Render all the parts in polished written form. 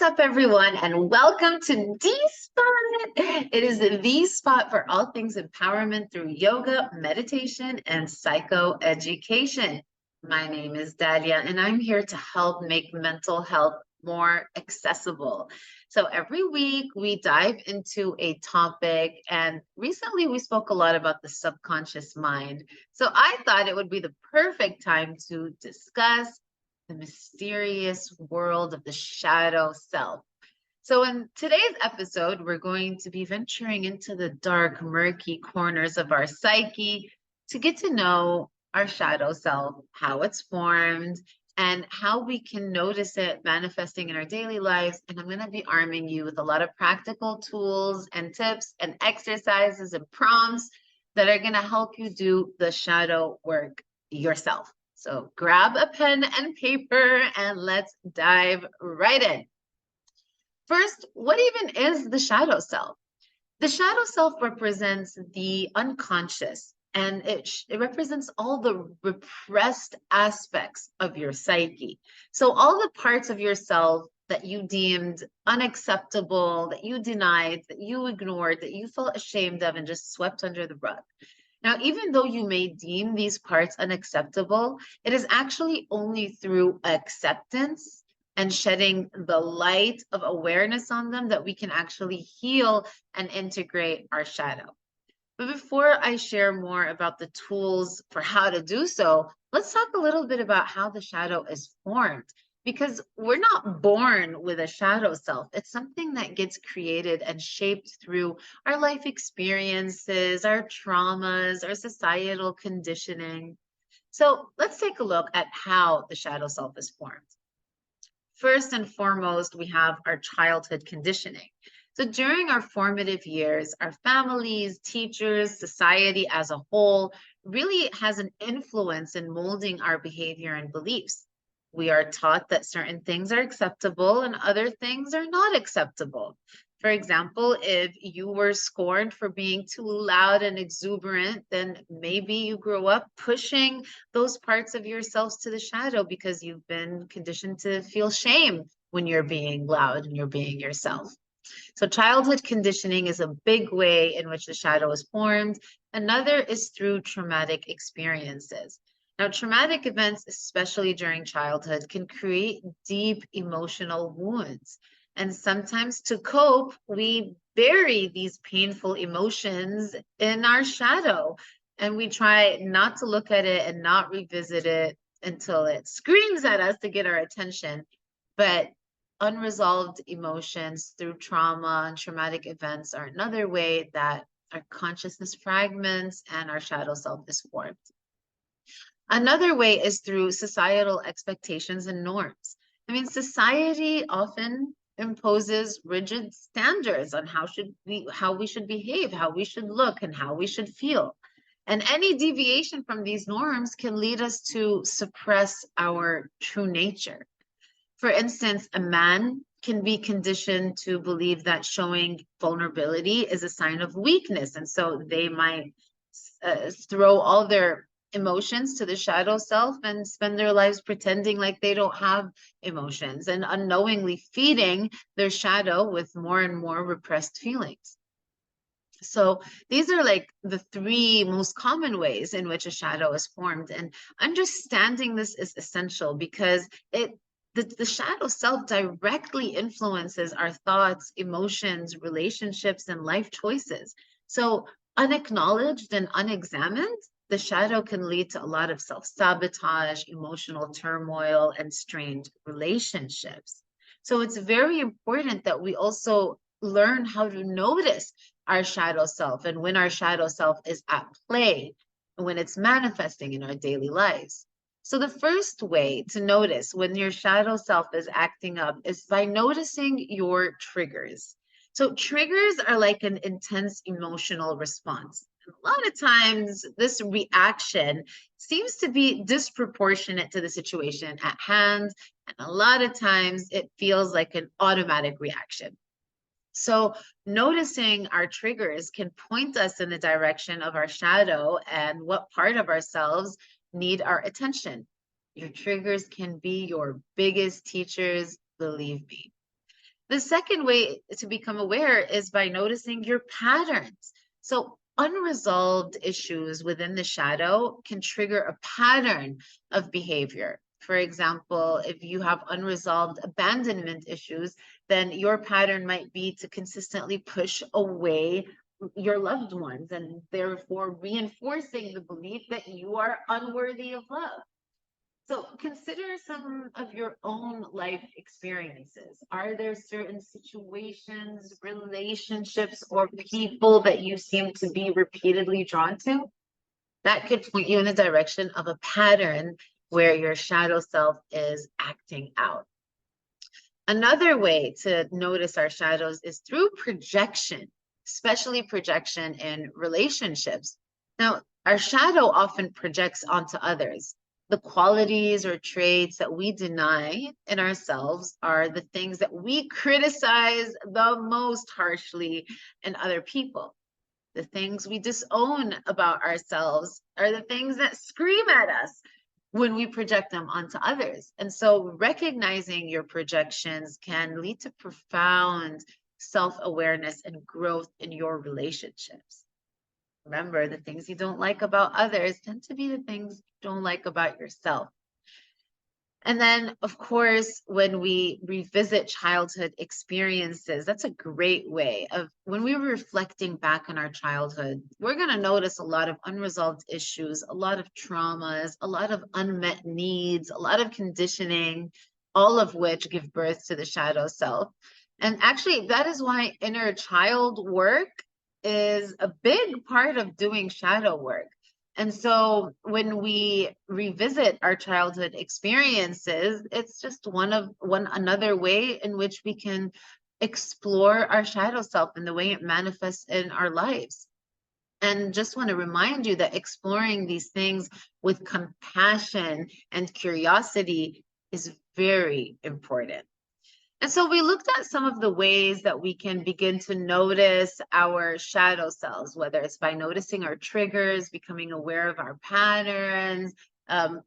What's up, everyone, and welcome to D-Spot. It is the spot for all things empowerment through yoga, meditation, and psychoeducation. My name is Dalia, and I'm here to help make mental health more accessible. So every week we dive into a topic, and recently we spoke a lot about the subconscious mind. So I thought it would be the perfect time to discuss the mysterious world of the shadow self. So, in today's episode, we're going to be venturing into the dark, murky corners of our psyche to get to know our shadow self, how it's formed, and how we can notice it manifesting in our daily lives. And I'm going to be arming you with a lot of practical tools and tips and exercises and prompts that are going to help you do the shadow work yourself. So grab a pen and paper and let's dive right in. First, what even is the shadow self? The shadow self represents the unconscious, and it represents all the repressed aspects of your psyche. So all the parts of yourself that you deemed unacceptable, that you denied, that you ignored, that you felt ashamed of and just swept under the rug. Now, even though you may deem these parts unacceptable, it is actually only through acceptance and shedding the light of awareness on them that we can actually heal and integrate our shadow. But before I share more about the tools for how to do so, let's talk a little bit about how the shadow is formed. Because we're not born with a shadow self. It's something that gets created and shaped through our life experiences, our traumas, our societal conditioning. So let's take a look at how the shadow self is formed. First and foremost, we have our childhood conditioning. So during our formative years, our families, teachers, society as a whole really has an influence in molding our behavior and beliefs. We are taught that certain things are acceptable and other things are not acceptable. For example, if you were scorned for being too loud and exuberant, then maybe you grow up pushing those parts of yourselves to the shadow because you've been conditioned to feel shame when you're being loud and you're being yourself. So childhood conditioning is a big way in which the shadow is formed. Another is through traumatic experiences. Now, traumatic events, especially during childhood, can create deep emotional wounds. And sometimes to cope, we bury these painful emotions in our shadow. And we try not to look at it and not revisit it until it screams at us to get our attention. But unresolved emotions through trauma and traumatic events are another way that our consciousness fragments and our shadow self is formed. Another way is through societal expectations and norms. I mean, society often imposes rigid standards on how we should behave, how we should look, and how we should feel. And any deviation from these norms can lead us to suppress our true nature. For instance, a man can be conditioned to believe that showing vulnerability is a sign of weakness. And so they might throw all their emotions to the shadow self and spend their lives pretending like they don't have emotions and unknowingly feeding their shadow with more and more repressed feelings. So these are like the three most common ways in which a shadow is formed. And understanding this is essential because the shadow self directly influences our thoughts, emotions, relationships, and life choices. So unacknowledged and unexamined, the shadow can lead to a lot of self-sabotage, emotional turmoil, and strained relationships. So it's very important that we also learn how to notice our shadow self and when our shadow self is at play and when it's manifesting in our daily lives. So the first way to notice when your shadow self is acting up is by noticing your triggers. So triggers are like an intense emotional response. A lot of times this reaction seems to be disproportionate to the situation at hand, and a lot of times it feels like an automatic reaction. So noticing our triggers can point us in the direction of our shadow and what part of ourselves need our attention. Your triggers can be your biggest teachers, believe me. The second way to become aware is by noticing your patterns. So, unresolved issues within the shadow can trigger a pattern of behavior. For example, if you have unresolved abandonment issues, then your pattern might be to consistently push away your loved ones and therefore reinforcing the belief that you are unworthy of love. So consider some of your own life experiences. Are there certain situations, relationships, or people that you seem to be repeatedly drawn to? That could point you in the direction of a pattern where your shadow self is acting out. Another way to notice our shadows is through projection, especially projection in relationships. Now, our shadow often projects onto others. The qualities or traits that we deny in ourselves are the things that we criticize the most harshly in other people. The things we disown about ourselves are the things that scream at us when we project them onto others. And so recognizing your projections can lead to profound self-awareness and growth in your relationships. Remember, the things you don't like about others tend to be the things you don't like about yourself. And then, of course, when we revisit childhood experiences, that's a great way of when we're reflecting back on our childhood, we're going to notice a lot of unresolved issues, a lot of traumas, a lot of unmet needs, a lot of conditioning, all of which give birth to the shadow self. And actually, that is why inner child work is a big part of doing shadow work. And so when we revisit our childhood experiences, it's just another way in which we can explore our shadow self and the way it manifests in our lives. And just want to remind you that exploring these things with compassion and curiosity is very important. And so we looked at some of the ways that we can begin to notice our shadow selves, whether it's by noticing our triggers, becoming aware of our patterns,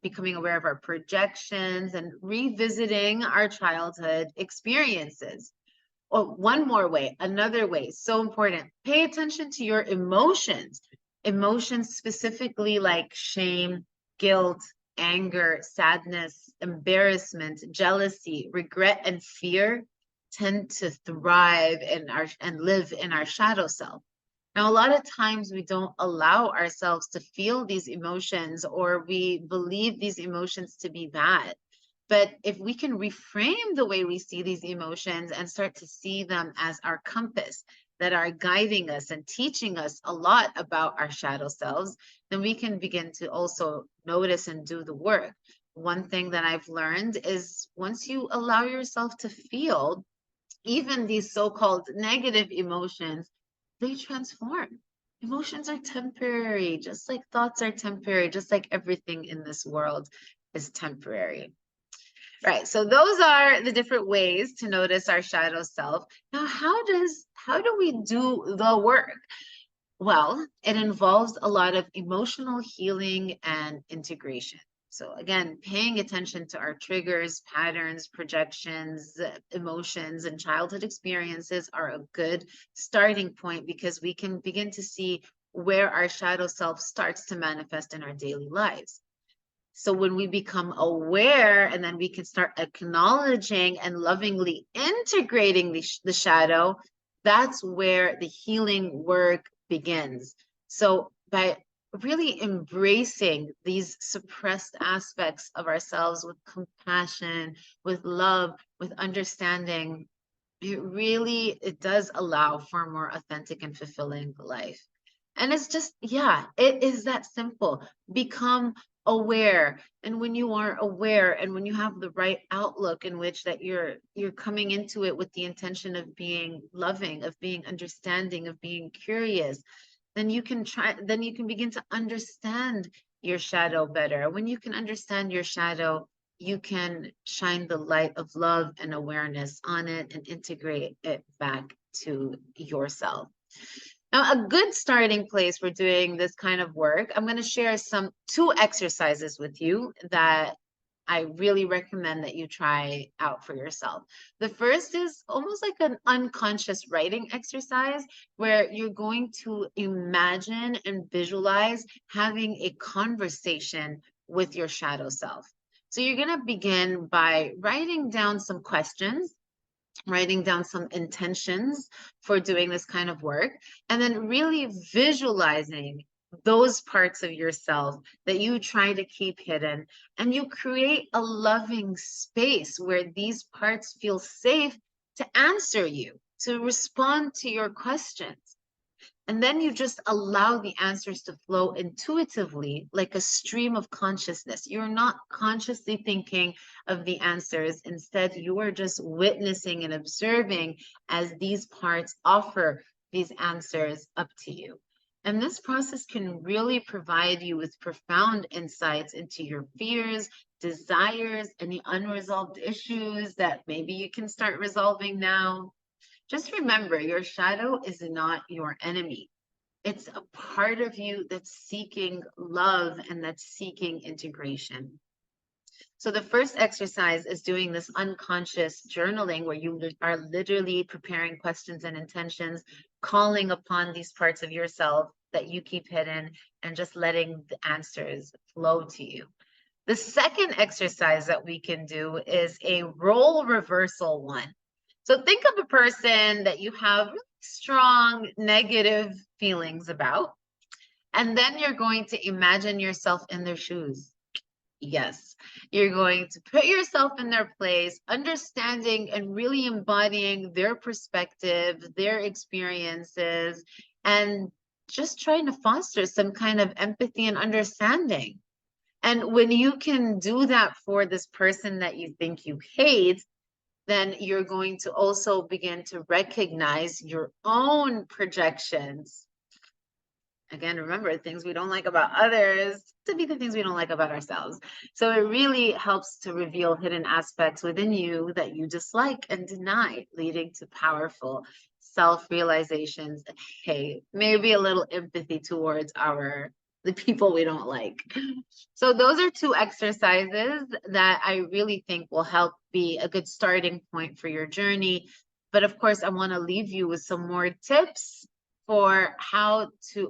becoming aware of our projections, and revisiting our childhood experiences. Or one more way, another way, so important, pay attention to your emotions. Emotions specifically like shame, guilt, anger, sadness, embarrassment, jealousy, regret, and fear tend to thrive in our and live in our shadow self. Now, a lot of times we don't allow ourselves to feel these emotions, or we believe these emotions to be bad. But if we can reframe the way we see these emotions and start to see them as our compass that are guiding us and teaching us a lot about our shadow selves, then we can begin to also notice and do the work. One thing that I've learned is once you allow yourself to feel even these so-called negative emotions, they transform. Emotions are temporary, just like thoughts are temporary, just like everything in this world is temporary. Right. So those are the different ways to notice our shadow self. Now, how do we do the work? Well, it involves a lot of emotional healing and integration. So again, paying attention to our triggers, patterns, projections, emotions, and childhood experiences are a good starting point because we can begin to see where our shadow self starts to manifest in our daily lives. So when we become aware and then we can start acknowledging and lovingly integrating the shadow, that's where the healing work begins. So by really embracing these suppressed aspects of ourselves with compassion, with love, with understanding, it does allow for a more authentic and fulfilling life. And it's just, yeah, it is that simple. Become aware. And when you are aware and when you have the right outlook in which that you're coming into it with the intention of being loving, of being understanding, of being curious, then you can begin to understand your shadow better. When you can understand your shadow, you can shine the light of love and awareness on it and integrate it back to yourself. Now, a good starting place for doing this kind of work, I'm going to share two exercises with you that I really recommend that you try out for yourself. The first is almost like an unconscious writing exercise where you're going to imagine and visualize having a conversation with your shadow self. So you're going to begin by writing down some questions, writing down some intentions for doing this kind of work, and then really visualizing those parts of yourself that you try to keep hidden. And you create a loving space where these parts feel safe to answer you, to respond to your questions. And then you just allow the answers to flow intuitively, like a stream of consciousness. You're not consciously thinking of the answers. Instead, you are just witnessing and observing as these parts offer these answers up to you. And this process can really provide you with profound insights into your fears, desires, any unresolved issues that maybe you can start resolving now. Just remember, your shadow is not your enemy. It's a part of you that's seeking love and that's seeking integration. So the first exercise is doing this unconscious journaling where you are literally preparing questions and intentions, calling upon these parts of yourself that you keep hidden and just letting the answers flow to you. The second exercise that we can do is a role reversal one. So think of a person that you have really strong negative feelings about, and then you're going to imagine yourself in their shoes. Yes, you're going to put yourself in their place, understanding and really embodying their perspective, their experiences, and just trying to foster some kind of empathy and understanding. And when you can do that for this person that you think you hate, then you're going to also begin to recognize your own projections. Again, remember, things we don't like about others to be the things we don't like about ourselves. So it really helps to reveal hidden aspects within you that you dislike and deny, leading to powerful self-realizations. Hey, maybe a little empathy towards the people we don't like. So those are two exercises that I really think will help be a good starting point for your journey. But of course, I want to leave you with some more tips for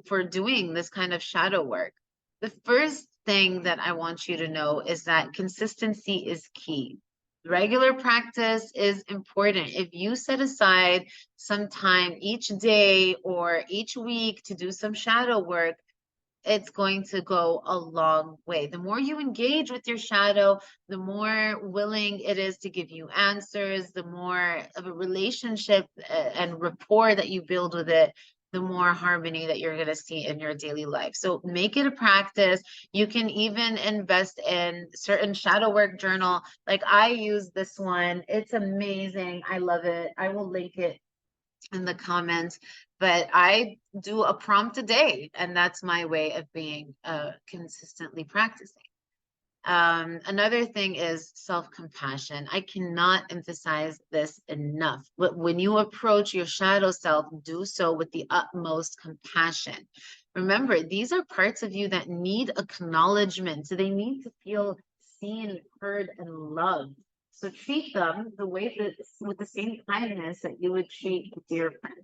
for doing this kind of shadow work. The first thing that I want you to know is that consistency is key. Regular practice is important. If you set aside some time each day or each week to do some shadow work, it's going to go a long way. The more you engage with your shadow, the more willing it is to give you answers, the more of a relationship and rapport that you build with it, the more harmony that you're going to see in your daily life. So make it a practice. You can even invest in certain shadow work journal. Like I use this one. It's amazing. I love it. I will link it in the comments, but I do a prompt a day, and that's my way of being consistently practicing. Another thing is self-compassion. I cannot emphasize this enough. But when you approach your shadow self, do so with the utmost compassion. Remember, these are parts of you that need acknowledgement. So they need to feel seen, heard, and loved. So treat them the way that with the same kindness that you would treat a dear friend.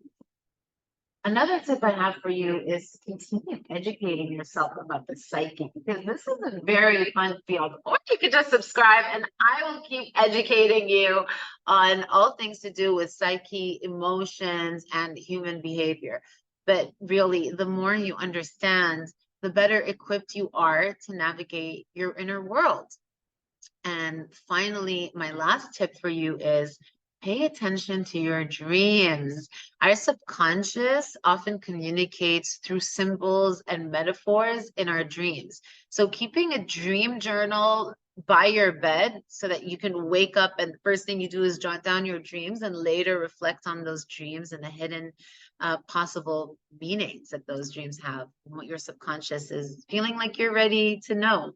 Another tip I have for you is continue educating yourself about the psyche, because this is a very fun field. Or you could just subscribe and I will keep educating you on all things to do with psyche, emotions, and human behavior. But really, the more you understand, the better equipped you are to navigate your inner world. And finally, my last tip for you is pay attention to your dreams. Our subconscious often communicates through symbols and metaphors in our dreams. So keeping a dream journal by your bed so that you can wake up and the first thing you do is jot down your dreams and later reflect on those dreams and the hidden possible meanings that those dreams have, and what your subconscious is feeling like you're ready to know.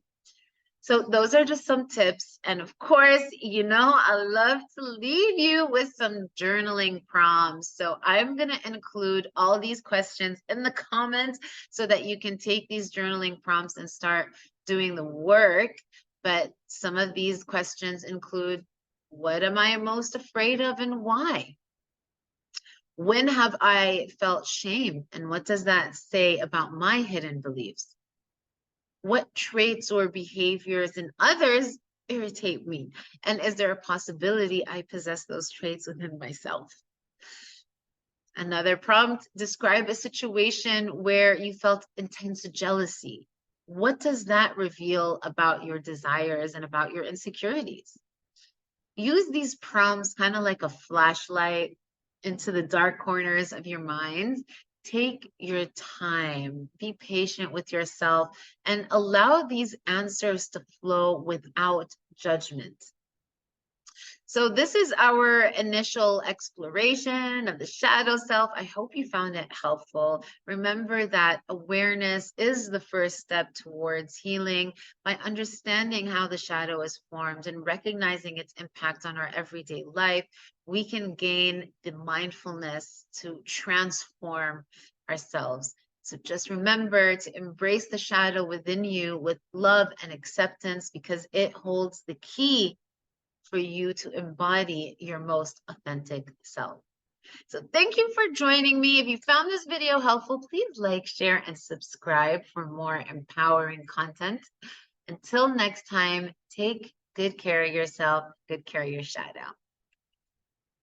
So those are just some tips. And of course, I love to leave you with some journaling prompts. So I'm going to include all these questions in the comments so that you can take these journaling prompts and start doing the work. But some of these questions include, what am I most afraid of and why? When have I felt shame, and what does that say about my hidden beliefs? What traits or behaviors in others irritate me? And is there a possibility I possess those traits within myself? Another prompt, describe a situation where you felt intense jealousy. What does that reveal about your desires and about your insecurities? Use these prompts kind of like a flashlight into the dark corners of your mind. Take your time, be patient with yourself, and allow these answers to flow without judgment. So this is our initial exploration of the shadow self. I hope you found it helpful. Remember that awareness is the first step towards healing. By understanding how the shadow is formed and recognizing its impact on our everyday life, we can gain the mindfulness to transform ourselves. So just remember to embrace the shadow within you with love and acceptance, because it holds the key for you to embody your most authentic self. So thank you for joining me. If you found this video helpful, please like, share, and subscribe for more empowering content. Until next time, take good care of yourself, good care of your shadow.